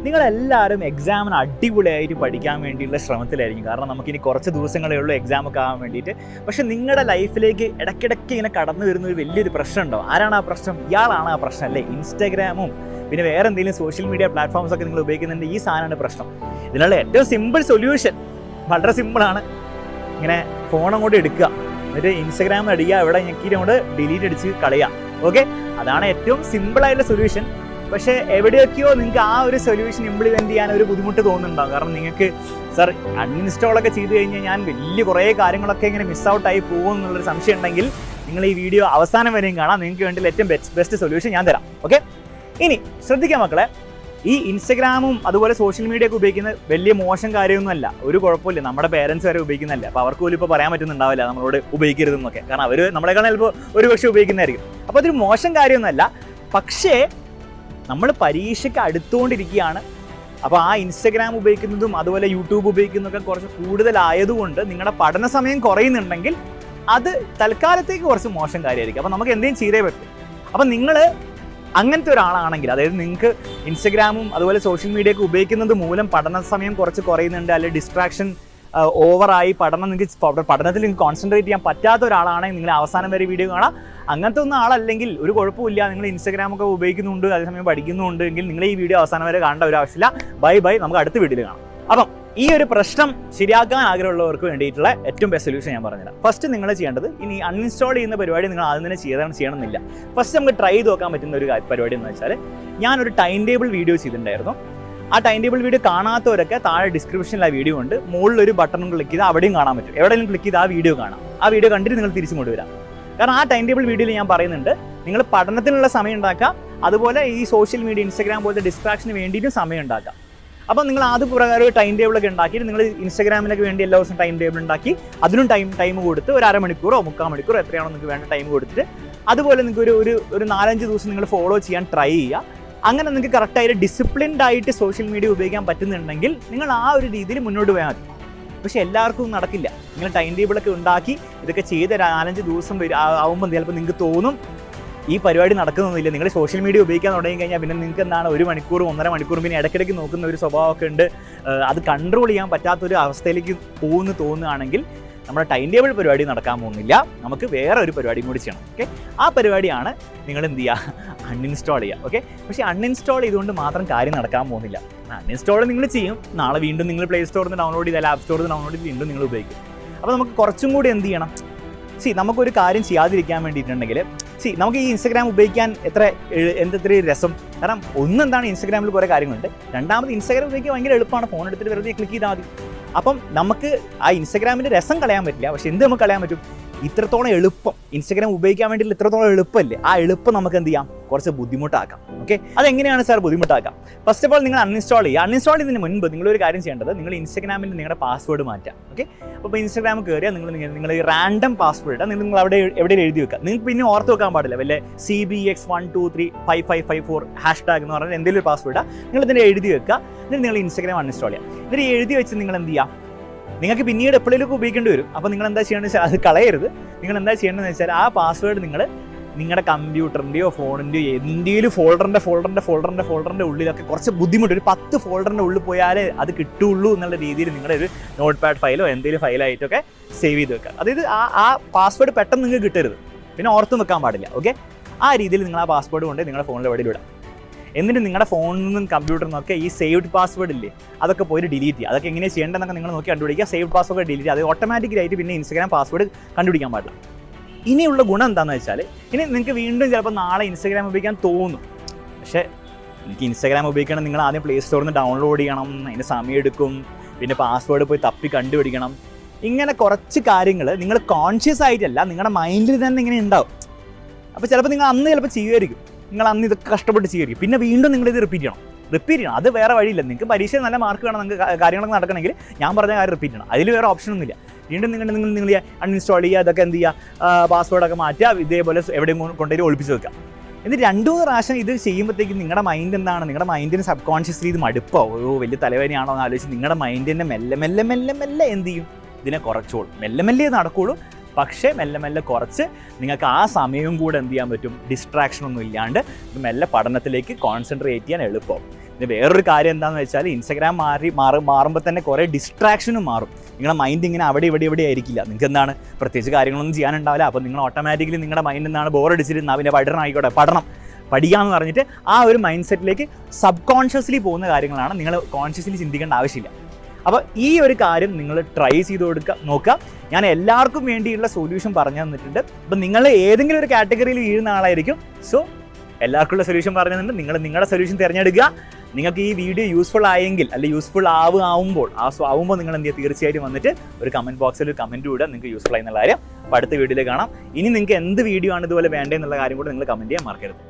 നിങ്ങളെല്ലാവരും എക്സാമിന് അടിപൊളിയായിട്ട് പഠിക്കാൻ വേണ്ടിയുള്ള ശ്രമത്തിലായിരിക്കും. കാരണം നമുക്കിനി കുറച്ച് ദിവസങ്ങളേ ഉള്ളൂ എക്സാമൊക്കെ ആകാൻ വേണ്ടിയിട്ട്. പക്ഷേ നിങ്ങളുടെ ലൈഫിലേക്ക് ഇടയ്ക്കിടയ്ക്ക് ഇങ്ങനെ കടന്നു വരുന്ന ഒരു വലിയൊരു പ്രശ്നമുണ്ടോ? ആരാണ് ആ പ്രശ്നം? ഇയാളാണ് ആ പ്രശ്നം അല്ലേ? ഇൻസ്റ്റാഗ്രാമും പിന്നെ വേറെ എന്തെങ്കിലും സോഷ്യൽ മീഡിയ പ്ലാറ്റ്ഫോംസൊക്കെ നിങ്ങൾ ഉപയോഗിക്കുന്നുണ്ട്, ഈ സാധനമാണ് പ്രശ്നം. ഇതിനുള്ള ഏറ്റവും സിമ്പിൾ സൊല്യൂഷൻ വളരെ സിമ്പിളാണ്. ഇങ്ങനെ ഫോൺ അങ്ങോട്ട് എടുക്കുക, എന്നിട്ട് ഇൻസ്റ്റാഗ്രാം അടിക്കുക, എവിടെ ഞെക്കിയിട്ട് അങ്ങോട്ട് ഡിലീറ്റ് അടിച്ച് കളയുക. ഓക്കെ, അതാണ് ഏറ്റവും സിമ്പിളായിട്ടുള്ള സൊല്യൂഷൻ. പക്ഷേ എവിടെയൊക്കെയോ നിങ്ങൾക്ക് ആ ഒരു സൊല്യൂഷൻ ഇംപ്ലിമെൻറ്റ് ചെയ്യാൻ ഒരു ബുദ്ധിമുട്ട് തോന്നുന്നുണ്ടാകും. കാരണം നിങ്ങൾക്ക് സാർ അൺഇൻസ്റ്റാളൊക്കെ ചെയ്ത് കഴിഞ്ഞാൽ ഞാൻ വലിയ കുറേ കാര്യങ്ങളൊക്കെ ഇങ്ങനെ മിസ് ഔട്ടായി പോകും എന്നുള്ളൊരു സംശയം ഉണ്ടെങ്കിൽ നിങ്ങൾ ഈ വീഡിയോ അവസാനം വരെയും കാണാം. നിങ്ങൾക്ക് വേണ്ടി ഏറ്റവും ബെസ്റ്റ് സൊല്യൂഷൻ ഞാൻ തരാം. ഓക്കെ, ഇനി ശ്രദ്ധിക്കാം മക്കളെ, ഈ ഇൻസ്റ്റഗ്രാമും അതുപോലെ സോഷ്യൽ മീഡിയ ഒക്കെ ഉപയോഗിക്കുന്നത് വലിയ മോശം കാര്യമൊന്നുമല്ല, ഒരു കുഴപ്പമില്ല. നമ്മുടെ പേരൻസ് വരെ ഉപയോഗിക്കുന്നതല്ല. അപ്പോൾ അവർക്ക് പോലും ഇപ്പോൾ പറയാൻ പറ്റുന്നുണ്ടാവില്ല നമ്മളോട് ഉപയോഗിക്കരുതെന്നൊക്കെ. കാരണം അവർ നമ്മളെക്കാൾ ചിലപ്പോൾ ഒരു പക്ഷേ ഉപയോഗിക്കുന്നതായിരിക്കും. അപ്പോൾ അതൊരു മോശം കാര്യമൊന്നുമല്ല. പക്ഷേ നമ്മൾ പരീക്ഷയ്ക്ക് അടുത്തുകൊണ്ടിരിക്കുകയാണ്. അപ്പോൾ ആ ഇൻസ്റ്റഗ്രാം ഉപയോഗിക്കുന്നതും അതുപോലെ യൂട്യൂബ് ഉപയോഗിക്കുന്നതൊക്കെ കുറച്ച് കൂടുതലായതുകൊണ്ട് നിങ്ങളുടെ പഠന സമയം കുറയുന്നുണ്ടെങ്കിൽ അത് തൽക്കാലത്തേക്ക് കുറച്ച് മോശം കാര്യമായിരിക്കും. അപ്പോൾ നമുക്ക് എന്തെങ്കിലും ചെയ്തേ പറ്റും. അപ്പം നിങ്ങൾ അങ്ങനത്തെ ഒരാളാണെങ്കിൽ, അതായത് നിങ്ങൾക്ക് ഇൻസ്റ്റഗ്രാമും അതുപോലെ സോഷ്യൽ മീഡിയ ഒക്കെ ഉപയോഗിക്കുന്നത് മൂലം പഠന സമയം കുറച്ച് കുറയുന്നുണ്ട്, അല്ലെങ്കിൽ ഡിസ്ട്രാക്ഷൻ ഓവറായി പഠനത്തിൽ നിങ്ങൾക്ക് കോൺസെൻട്രേറ്റ് ചെയ്യാൻ പറ്റാത്ത ഒരാളാണെങ്കിൽ നിങ്ങൾ അവസാനം വരെ വീഡിയോ കാണാം. അങ്ങനത്തെ ഒന്നും ആളല്ലെങ്കിൽ ഒരു കുഴപ്പമില്ല. നിങ്ങൾ ഇൻസ്റ്റഗ്രാമൊക്കെ ഉപയോഗിക്കുന്നുണ്ട്, അതേസമയം പഠിക്കുന്നുണ്ട് എങ്കിൽ നിങ്ങൾ ഈ വീഡിയോ അവസാനം വരെ കാണേണ്ട ഒരു ആവശ്യമില്ല. ബൈ, നമുക്ക് അടുത്ത വീഡിയോയിൽ കാണാം. അപ്പം ഈ ഒരു പ്രശ്നം ശരിയാക്കാൻ ആഗ്രഹമുള്ളവർക്ക് വേണ്ടിയിട്ടുള്ള ഏറ്റവും ബെസ്റ്റ് സൊല്യൂഷൻ ഞാൻ പറഞ്ഞുതരാം. ഫസ്റ്റ് നിങ്ങൾ ചെയ്യേണ്ടത്, ഇനി അൺഇൻസ്റ്റാൾ ചെയ്യുന്ന പരിപാടി നിങ്ങൾ ആദ്യം തന്നെ ചെയ്യണമെന്നില്ല. ഫസ്റ്റ് നമുക്ക് ട്രൈ ചെയ്ത് നോക്കാൻ പറ്റുന്ന ഒരു പരിപാടി എന്ന് വെച്ചാൽ, ഞാനൊരു ടൈം ടേബിൾ വീഡിയോ ചെയ്തിട്ടുണ്ടായിരുന്നു. ആ ടൈം ടേബിൾ വീഡിയോ കാണാത്തവരൊക്കെ താഴെ ഡിസ്ക്രിപ്ഷനിൽ ആ വീഡിയോ ഉണ്ട്. മുകളിലൊരു ബട്ടണും ക്ലിക്ക് ചെയ്താൽ അവിടെയും കാണാൻ പറ്റും. എവിടെയെങ്കിലും ക്ലിക്ക് ചെയ്ത് ആ വീഡിയോ കാണാം. ആ വീഡിയോ കണ്ടിട്ട് നിങ്ങൾ തിരിച്ചു കൊണ്ടുവരാം. കാരണം ആ ടൈം ടേബിൾ വീഡിയോയിൽ ഞാൻ പറയുന്നുണ്ട്, നിങ്ങൾ പഠനത്തിനുള്ള സമയം ഉണ്ടാക്കുക, അതുപോലെ ഈ സോഷ്യൽ മീഡിയ ഇൻസ്റ്റാഗ്രാം പോലത്തെ ഡിസ്ട്രാക്ഷന് വേണ്ടിയിട്ടും സമയം ഉണ്ടാക്കാം. അപ്പോൾ നിങ്ങൾ അത് പ്രകാരം ഒരു ടൈം ടേബിളൊക്കെ ഉണ്ടാക്കിയിട്ട് നിങ്ങൾ ഇൻസ്റ്റാഗ്രാമിനൊക്കെ വേണ്ടി എല്ലാ ദിവസവും ടൈം ടേബിൾ ഉണ്ടാക്കി അതിനും ടൈം കൊടുത്ത് ഒരു അരമണിക്കൂറോ 3/4 മണിക്കൂറോ എത്രയാണോ നിങ്ങൾക്ക് വേണ്ട ടൈം കൊടുത്തിട്ട് അതുപോലെ നിങ്ങൾക്ക് ഒരു 4-5 ദിവസം നിങ്ങൾ ഫോളോ ചെയ്യാൻ ട്രൈ ചെയ്യുക. അങ്ങനെ നിങ്ങൾക്ക് കറക്റ്റായിട്ട് ഡിസിപ്ലിൻഡ് ആയിട്ട് സോഷ്യൽ മീഡിയ ഉപയോഗിക്കാൻ പറ്റുന്നുണ്ടെങ്കിൽ നിങ്ങൾ ആ ഒരു രീതിയിൽ മുന്നോട്ട് പോയാൽ മതി. പക്ഷേ എല്ലാവർക്കും നടക്കില്ല. നിങ്ങൾ ടൈം ടേബിളൊക്കെ ഉണ്ടാക്കി ഇതൊക്കെ ചെയ്ത് 4-5 ദിവസം ആവുമ്പോൾ ചിലപ്പോൾ നിങ്ങൾക്ക് തോന്നും ഈ പരിപാടി നടക്കുന്നൊന്നുമില്ല. നിങ്ങൾ സോഷ്യൽ മീഡിയ ഉപയോഗിക്കാൻ തുടങ്ങി കഴിഞ്ഞാൽ പിന്നെ നിങ്ങൾക്ക് എന്താണ് 1 മണിക്കൂറും 1.5 മണിക്കൂറും പിന്നെ ഇടയ്ക്കിടയ്ക്ക് നോക്കുന്ന ഒരു സ്വഭാവമൊക്കെ ഉണ്ട്. അത് കൺട്രോൾ ചെയ്യാൻ പറ്റാത്തൊരു അവസ്ഥയിലേക്ക് തോന്നുകയാണെങ്കിൽ നമ്മുടെ ടൈം ടേബിൾ പരിപാടി നടക്കാൻ പോകുന്നില്ല. നമുക്ക് വേറെ ഒരു പരിപാടിയും കൂടി ചെയ്യണം. ഓക്കെ, ആ പരിപാടിയാണ് നിങ്ങൾ എന്ത് ചെയ്യുക, അൺഇൻസ്റ്റാൾ ചെയ്യുക. ഓക്കെ, പക്ഷേ അൺഇൻസ്റ്റാൾ ചെയ്തുകൊണ്ട് മാത്രം കാര്യം നടക്കാൻ പോകുന്നില്ല. അൺഇൻസ്റ്റാൾ നിങ്ങൾ ചെയ്യും, നാളെ വീണ്ടും നിങ്ങൾ പ്ലേ സ്റ്റോറിൽ നിന്ന് ഡൗൺലോഡ് ചെയ്താൽ ആപ്പ് സ്റ്റോറിൽ നിന്ന് ഡൗൺലോഡ് ചെയ്ത് വീണ്ടും നിങ്ങൾ ഉപയോഗിക്കും. അപ്പോൾ നമുക്ക് കുറച്ചും കൂടി എന്ത് ചെയ്യണം, നമുക്കൊരു കാര്യം ചെയ്യാതിരിക്കാൻ വേണ്ടിയിട്ടുണ്ടെങ്കിൽ നമുക്ക് ഈ ഇൻസ്റ്റാഗ്രാം ഉപയോഗിക്കാൻ എത്ര രസം. കാരണം ഒന്നെന്താണ്, ഇൻസ്റ്റാഗ്രാമിൽ കുറേ കാര്യങ്ങളുണ്ട്. രണ്ടാമത് ഇൻസ്റ്റാഗ്രാം ഉപയോഗിക്കാൻ ഭയങ്കര എളുപ്പമാണ്. ഫോൺ എടുത്തിട്ട് വെറുതെ ക്ലിക്ക് ചെയ്താൽ മതി. അപ്പം നമുക്ക് ആ ഇൻസ്റ്റാഗ്രാമിൻ്റെ രസം കളയാൻ പറ്റില്ല. പക്ഷെ എന്ത് നമുക്ക് കളയാൻ പറ്റും, ഇത്രത്തോളം എളുപ്പം ഇൻസ്റ്റാഗ്രാം ഉപയോഗിക്കാൻ വേണ്ടിയിട്ട് ഇത്രത്തോളം എളുപ്പമല്ലേ, ആ എളുപ്പം നമുക്ക് എന്ത് ചെയ്യാം, കുറച്ച് ബുദ്ധിമുട്ടാക്കാം. ഓക്കെ, അതെങ്ങനെയാണ് സാർ ബുദ്ധിമുട്ടാക്കാം? ഫസ്റ്റ് ഓഫ് ഓൾ നിങ്ങൾ അൺഇൻസ്റ്റാൾ ചെയ്യുക. അൺഇൻസ്റ്റാൾ ചെയ്യുന്നതിന് മുൻപ് നിങ്ങളൊരു കാര്യം ചെയ്യേണ്ടത്, നിങ്ങൾ ഇൻസ്റ്റാഗ്രാമിൽ നിങ്ങളുടെ പാസ്വേഡ് മാറ്റാം. ഓക്കെ, അപ്പോൾ ഇൻസ്റ്റാഗ്രാം കയറിയാൽ നിങ്ങൾ ഈ റാൻഡം പാസ്വേഡ് ഇട്ടാൽ നിങ്ങൾ അവിടെ എവിടെയും എഴുതി വെക്കുക. നിങ്ങൾക്ക് പിന്നെ ഓർത്ത് വെക്കാൻ പാടില്ല. വല്ല CBX1235554 #, എന്ന് പറഞ്ഞാൽ എന്തെങ്കിലും ഒരു പാസ്വേഡ് നിങ്ങൾ ഇതിൻ്റെ എഴുതി വെക്കുക. എന്നിട്ട് നിങ്ങൾ ഇൻസ്റ്റാഗ്രാം അൺഇൻസ്റ്റാൾ ചെയ്യുക. എന്നിട്ട് എഴുതി വെച്ച് നിങ്ങൾ എന്ത് ചെയ്യുക, നിങ്ങൾക്ക് പിന്നീട് എപ്പോഴേലൊക്കെ ഉപയോഗിക്കേണ്ടി വരും. അപ്പോൾ നിങ്ങൾ എന്താ ചെയ്യേണ്ടത് വെച്ചാൽ അത് കളയരുത്. നിങ്ങൾ എന്താ ചെയ്യേണ്ടതെന്ന് വെച്ചാൽ ആ പാസ്വേഡ് നിങ്ങൾ നിങ്ങളുടെ കമ്പ്യൂട്ടറിൻ്റെയോ ഫോണിൻ്റെയോ എന്തെങ്കിലും ഫോൾഡറിൻ്റെ ഉള്ളിലൊക്കെ കുറച്ച് ബുദ്ധിമുട്ട്, ഒരു 10 ഫോൾഡറിൻ്റെ ഉള്ളിൽ പോയാലേ അത് കിട്ടുള്ളൂ എന്നുള്ള രീതിയിൽ നിങ്ങളുടെ ഒരു നോട്ട് പാഡ് ഫയലോ എന്തെങ്കിലും ഫയലായിട്ടൊക്കെ സേവ് ചെയ്ത് വെക്കുക. അതായത് ആ പാസ്വേഡ് പെട്ടെന്ന് നിങ്ങൾക്ക് കിട്ടരുത്, പിന്നെ ഓർത്തും വെക്കാൻ പാടില്ല. ഓക്കെ, ആ രീതിയിൽ നിങ്ങൾ ആ പാസ്വേഡ് കൊണ്ട് നിങ്ങളുടെ ഫോണിൽ എവിടെയും വിടാം. എന്നിട്ട് നിങ്ങളുടെ ഫോണിൽ നിന്നും കമ്പ്യൂട്ടറിൽ നിന്നൊക്കെ ഈ സേവ്ഡ് പാസ്വേഡ് ഇല്ലേ, അതൊക്കെ പോയി ഡിലീറ്റ് ചെയ്യുക. അതൊക്കെ എങ്ങനെ ചെയ്യേണ്ടതെന്നൊക്കെ നിങ്ങൾ നോക്കി കണ്ടുപിടിക്കുക. സേവ്ഡ് പാസ്വേഡ് ഡിലീറ്റ് ചെയ്യുക. അത് ഓട്ടോമാറ്റിക്കലായിട്ട് പിന്നെ ഇൻസ്റ്റാഗ്രാം പാസ്വേഡ് കണ്ടുപിടിക്കാൻ പാടില്ല. ഇനിയുള്ള ഗുണം എന്താണെന്ന് വെച്ചാൽ, ഇനി നിങ്ങൾക്ക് വീണ്ടും ചിലപ്പോൾ നാളെ ഇൻസ്റ്റാഗ്രാം ഉപയോഗിക്കാൻ തോന്നും. പക്ഷേ എനിക്ക് ഇൻസ്റ്റാഗ്രാം ഉപയോഗിക്കണം, നിങ്ങൾ ആദ്യം പ്ലേ സ്റ്റോറിൽ നിന്ന് ഡൗൺലോഡ് ചെയ്യണം, അതിന് സമയം എടുക്കും, പിന്നെ പാസ്വേഡ് പോയി തപ്പി കണ്ടുപിടിക്കണം. ഇങ്ങനെ കുറച്ച് കാര്യങ്ങൾ നിങ്ങൾ കോൺഷ്യസ് ആയിട്ടല്ല, നിങ്ങളുടെ മൈൻഡിൽ തന്നെ ഇങ്ങനെ ഉണ്ടാവും. അപ്പോൾ ചിലപ്പോൾ നിങ്ങൾ അന്ന് ചിലപ്പോൾ ചെയ്യുമായിരിക്കും, നിങ്ങൾ അന്ന് ഇതൊക്കെ കഷ്ടപ്പെട്ട് ചെയ്യുമായിരിക്കും. പിന്നെ വീണ്ടും നിങ്ങളിത് റിപ്പീറ്റ് ചെയ്യണം. അത് വേറെ വഴിയില്ല. നിങ്ങൾക്ക് പരീക്ഷയിൽ നല്ല മാർക്ക് വേണം, നിങ്ങൾക്ക് കാര്യങ്ങളൊക്കെ നടക്കണമെങ്കിൽ ഞാൻ പറഞ്ഞ കാര്യം റിപ്പീറ്റ് ചെയ്യണം. അതിൽ വേറെ ഓപ്ഷനൊന്നുമില്ല. വീണ്ടും നിങ്ങൾ അൺഇൻസ്റ്റാൾ ചെയ്യുക, അതൊക്കെ എന്ത് ചെയ്യുക, പാസ്വേഡൊക്കെ മാറ്റുക, ഇതേപോലെ എവിടെയും കൊണ്ടുപോയി ഒളിപ്പിച്ച് വെക്കുക. എന്നിട്ട് 2-3 പ്രാവശ്യം ഇത് ചെയ്യുമ്പോഴത്തേക്കും നിങ്ങളുടെ മൈൻഡ് എന്താണ്, നിങ്ങളുടെ മൈൻഡിന് സബ് കോൺഷ്യസ്ലി ഇത് മടുപ്പാവോ, വലിയ തലവേദനയാണോ എന്ന് ആലോചിച്ച് നിങ്ങളുടെ മൈൻഡിനെ മെല്ലെ എന്ത് ചെയ്യും, ഇതിനെ കുറച്ചോളും. മെല്ലെ നടക്കുകയുള്ളൂ. പക്ഷേ മെല്ലെ കുറച്ച് നിങ്ങൾക്ക് ആ സമയവും കൂടെ എന്ത് ചെയ്യാൻ പറ്റും, ഡിസ്ട്രാക്ഷനൊന്നും ഇല്ലാണ്ട് മെല്ലെ പഠനത്തിലേക്ക് കോൺസെൻട്രേറ്റ് ചെയ്യാൻ എളുപ്പമാവും. പിന്നെ വേറൊരു കാര്യം എന്താണെന്ന് വെച്ചാൽ ഇൻസ്റ്റാഗ്രാം മാറുമ്പോൾ തന്നെ കുറേ ഡിസ്ട്രാക്ഷനും മാറും. നിങ്ങളുടെ മൈൻഡ് ഇങ്ങനെ അവിടെ ഇവിടെ ആയിരിക്കില്ല. നിങ്ങൾക്ക് എന്താണ് പ്രത്യേകിച്ച് കാര്യങ്ങളൊന്നും ചെയ്യാനുണ്ടാവില്ല. അപ്പോൾ നിങ്ങൾ ഓട്ടോമാറ്റിക്കലി നിങ്ങളുടെ മൈൻഡ് എന്താണ് ബോറടിച്ചിരുന്ന പിന്നെ പഠിക്കാമെന്ന് പറഞ്ഞിട്ട് ആ ഒരു മൈൻഡ് സെറ്റിലേക്ക് സബ് കോൺഷ്യസ്ലി പോകുന്ന കാര്യങ്ങളാണ്. നിങ്ങൾ കോൺഷ്യസ്ലി ചിന്തിക്കേണ്ട ആവശ്യമില്ല. അപ്പോൾ ഈ ഒരു കാര്യം നിങ്ങൾ ട്രൈ ചെയ്ത് നോക്കുക. ഞാൻ എല്ലാവർക്കും വേണ്ടിയുള്ള സൊല്യൂഷൻ പറഞ്ഞു തന്നിട്ടുണ്ട്. അപ്പം നിങ്ങൾ ഏതെങ്കിലും ഒരു കാറ്റഗറിയിൽ വീഴുന്ന ആളായിരിക്കും. സോ എല്ലാവർക്കുള്ള സൊല്യൂഷൻ പറഞ്ഞു തന്നിട്ടുണ്ട്. നിങ്ങൾ നിങ്ങളുടെ സൊല്യൂഷൻ തിരഞ്ഞെടുക്കുക. നിങ്ങൾക്ക് ഈ വീഡിയോ യൂസ്ഫുൾ ആയെങ്കിൽ അല്ലെങ്കിൽ യൂസ്ഫുൾ ആവുമ്പോൾ നിങ്ങൾ എന്ത് ചെയ്യുക, തീർച്ചയായിട്ടും വന്നിട്ട് ഒരു കമൻറ്റ് ബോക്സിൽ ഒരു കമൻറ്റ് ഇടുക നിങ്ങൾക്ക് യൂസ്ഫുൾ ആയെന്നുള്ള കാര്യം. അപ്പോൾ അടുത്ത വീഡിയോയിൽ കാണാം. ഇനി നിങ്ങൾക്ക് എന്ത് വീഡിയോ ആണ് ഇതുപോലെ വേണ്ടതെന്നുള്ള കാര്യം കൂടെ നിങ്ങൾ കമൻറ്റ് ചെയ്യാൻ മറക്കരുത്.